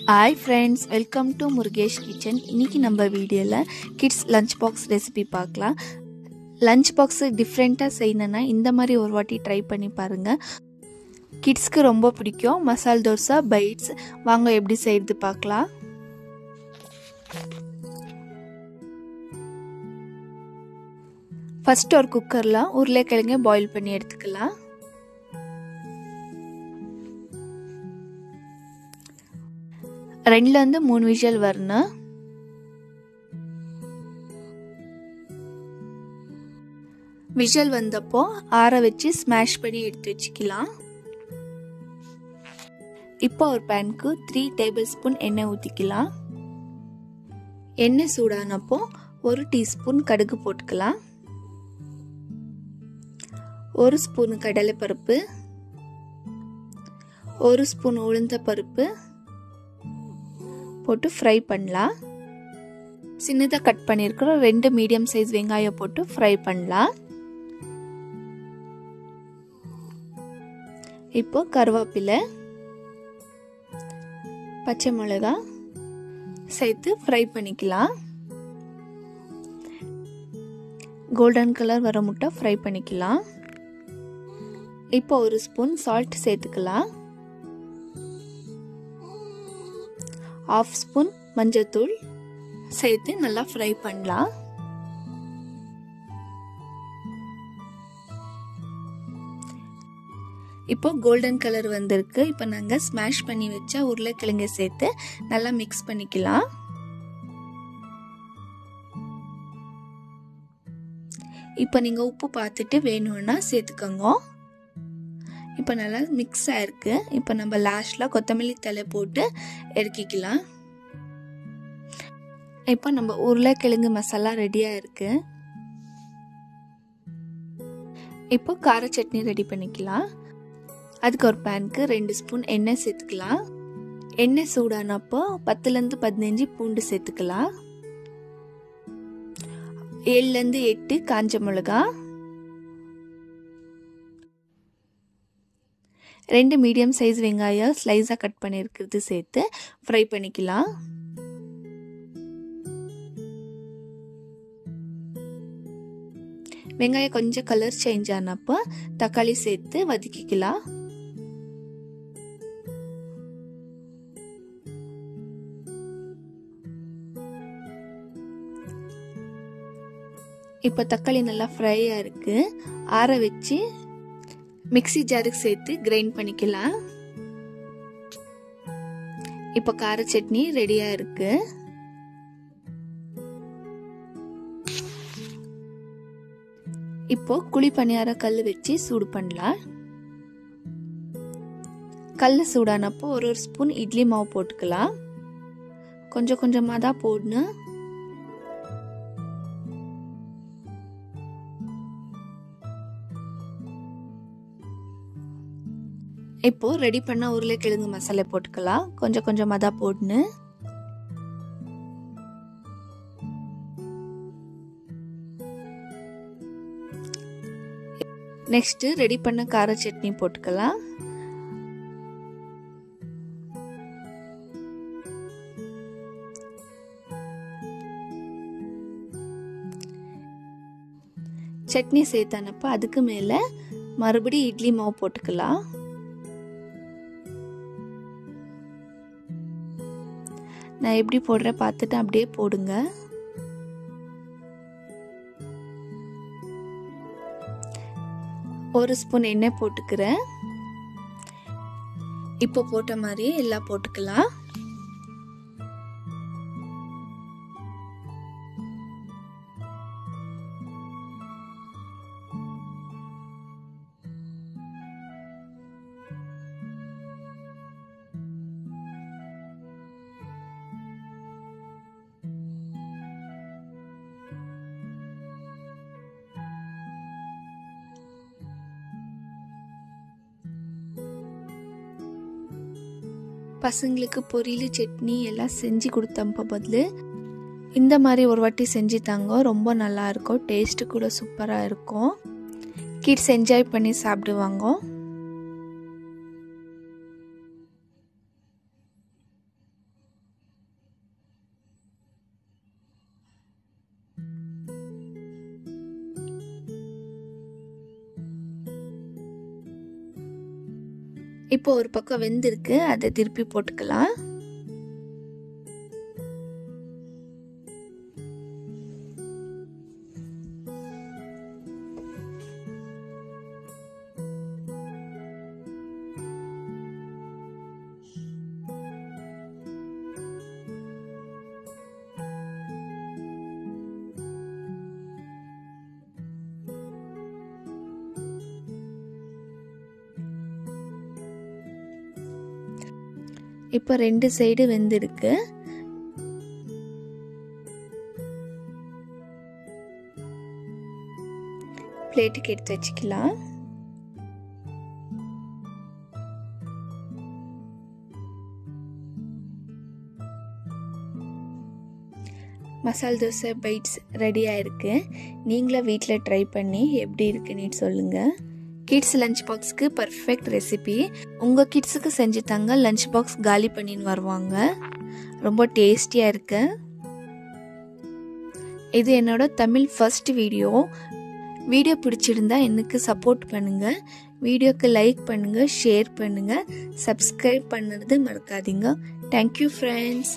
Hi friends, welcome to Murugesh kitchen. இன்றைக்கி நம்ம வீடியோவில் கிட்ஸ் லஞ்ச் பாக்ஸ் ரெசிபி பார்க்கலாம். லஞ்ச் பாக்ஸு டிஃப்ரெண்ட்டாக செய்யணுன்னா இந்த மாதிரி ஒரு வாட்டி ட்ரை பண்ணி பாருங்கள். கிட்ஸ்க்கு ரொம்ப பிடிக்கும். மசால் தோசை பைட்ஸ் வாங்க எப்படி செய்கிறது பார்க்கலாம். ஃபஸ்ட் ஒரு குக்கரில் உருளைக்கிழங்கு பாயில் பண்ணி எடுத்துக்கலாம். ரெண்டுலேருந்து 3 விசில் வரணும். விசில் வந்தப்போ ஆற வச்சு ஸ்மாஷ் பண்ணி எடுத்து வச்சுக்கலாம். இப்போ ஒரு பேனுக்கு 3 டேபிள் ஸ்பூன் எண்ணெய் ஊற்றிக்கலாம். எண்ணெய் சூடானப்போ 1 டீஸ்பூன் கடுகு போட்டுக்கலாம். 1 ஸ்பூன் கடலைப்பருப்பு, 1 ஸ்பூன் உளுந்த பருப்பு போட்டு ஃப்ரை பண்ணலாம். சின்னதாக கட் பண்ணியிருக்கிற 2 மீடியம் சைஸ் வெங்காயம் போட்டு ஃப்ரை பண்ணலாம். இப்போ கருவேப்பிலை, பச்சை மிளகாய் சேர்த்து ஃப்ரை பண்ணிக்கலாம். கோல்டன் கலர் வர முட்டை ஃப்ரை பண்ணிக்கலாம். இப்போ 1 ஸ்பூன் சால்ட் சேர்த்துக்கலாம். 1/2 ஸ்பூன் மஞ்சள்தூள் சேர்த்து நல்லா ஃப்ரை பண்ணலாம். இப்போ கோல்டன் கலர் வந்திருக்கு. இப்போ நாங்கள் ஸ்மாஷ் பண்ணி வச்ச உருளைக்கிழங்கை சேர்த்து நல்லா மிக்ஸ் பண்ணிக்கலாம். இப்போ நீங்கள் உப்பு பார்த்துட்டு வேணும்னா சேர்த்துக்கோங்க. இப்போ நல்லா மிக்ஸ் ஆயிருக்கு. இப்போ நம்ம லாஸ்ட்டில் கொத்தமல்லி தழை போட்டு இறக்கிக்கலாம். இப்போ நம்ம உருளைக்கிழங்கு மசாலா ரெடியாக இருக்கு. இப்போ கார சட்னி ரெடி பண்ணிக்கலாம். அதுக்கு ஒரு பேனுக்கு 2 ஸ்பூன் எண்ணெய் சேர்த்துக்கலாம். எண்ணெய் சூடானப்போ 10லேருந்து 15 பூண்டு சேர்த்துக்கலாம். 7லேருந்து 8 காஞ்ச மிளகாய், 2 மீடியம் சைஸ் வெங்காயம் ஸ்லைஸாக கட் பண்ணியிருக்கிறது சேர்த்து ஃப்ரை பண்ணிக்கலாம். வெங்காயம் கொஞ்சம் கலர் சேஞ்ச் ஆனப்போ தக்காளி சேர்த்து வதக்கிக்கலாம். இப்போ தக்காளி நல்லா ஃப்ரையாக இருக்கு. ஆற வச்சு மிக்ஸி ஜாருக்கு சேர்த்து கிரைண்ட் பண்ணிக்கலாம். இப்போ கார சட்னி ரெடியா இருக்கு. இப்போ குழி பணியார கல் வச்சு சூடு பண்ணலாம். கல் சூடானப்போ 1 ஸ்பூன் இட்லி மாவு போட்டுக்கலாம். கொஞ்சம் கொஞ்சமாக தான் போடணும். இப்போ ரெடி பண்ண உருளைக்கிழங்கு மசாலா போட்டுக்கலாம். கொஞ்சம் கொஞ்சமாக தான் போடணும். நெக்ஸ்ட் ரெடி பண்ண கார சட்னி போட்டுக்கலாம். சட்னி சேர்த்தானப்ப அதுக்கு மேல மறுபடியும் இட்லி மாவு போட்டுக்கலாம். நான் எப்படி போடுறேன் பார்த்துட்டு அப்படியே போடுங்க. ஒரு ஸ்பூன் எண்ணெய் போட்டுக்கிறேன். இப்போ போட்ட மாதிரியே எல்லாம் போட்டுக்கலாம். பசங்களுக்கு பொரியல் சட்னி எல்லாம் செஞ்சு கொடுத்தப்ப பதில் இந்த மாதிரி ஒரு வாட்டி செஞ்சு தாங்க. ரொம்ப நல்லா இருக்கும். டேஸ்ட்டு கூட சூப்பராக இருக்கும். கிட்ஸ் என்ஜாய் பண்ணி சாப்பிடுவாங்க. இப்போ ஒரு பக்கம் வெந்திருக்கு, அதை திருப்பி போட்டுக்கலாம். இப்போ 2 சைடு வெந்திருக்கு. பிளேட்டுக்கு எடுத்து வச்சுக்கலாம். மசால் தோசை பைட்ஸ் ரெடி ஆயிருக்கு. நீங்களும் வீட்டில் ட்ரை பண்ணி எப்படி இருக்குன்னு சொல்லுங்கள். கிட்ஸ் லஞ்ச் பாக்ஸ்க்கு பர்ஃபெக்ட் ரெசிபி. உங்கள் கிட்ஸுக்கு செஞ்சு தாங்க, லஞ்ச் பாக்ஸ் காலி பண்ணின்னு வருவாங்க. ரொம்ப டேஸ்டியாக இருக்கு. இது என்னோட தமிழ் ஃபர்ஸ்ட் வீடியோ. வீடியோ பிடிச்சிருந்தா எனக்கு சப்போர்ட் பண்ணுங்கள். வீடியோக்கு லைக் பண்ணுங்கள், ஷேர் பண்ணுங்கள், சப்ஸ்கிரைப் பண்ணுறது மறக்காதீங்க. Thank you friends.